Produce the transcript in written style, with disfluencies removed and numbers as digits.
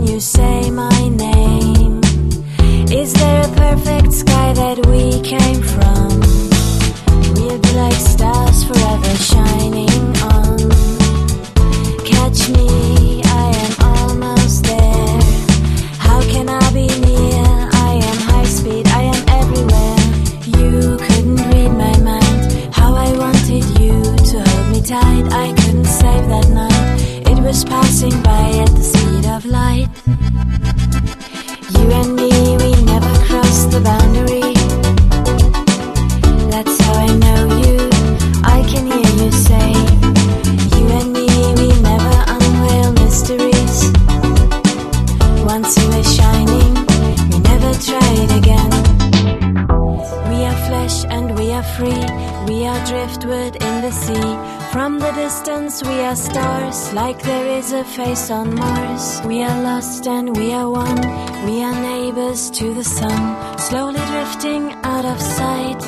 can you say my name? Is there a perfect sky that we came from? We'll be like stars forever shining on. Catch me, I am almost there. How can I be near? I am high speed, I am everywhere. You couldn't read my mind. How I wanted you to hold me tight. I couldn't save that night. It was passing by at the speed of light. You and me, we never crossed the boundary. That's how I know you. I can hear you say, you and me, we never unveil mysteries. Once you were shining, we never tried again. We are flesh and we are free. We are driftwood in the sea. From the distance we are stars, like there is a face on Mars. We are lost and we are one. We are neighbors to the sun, slowly drifting out of sight.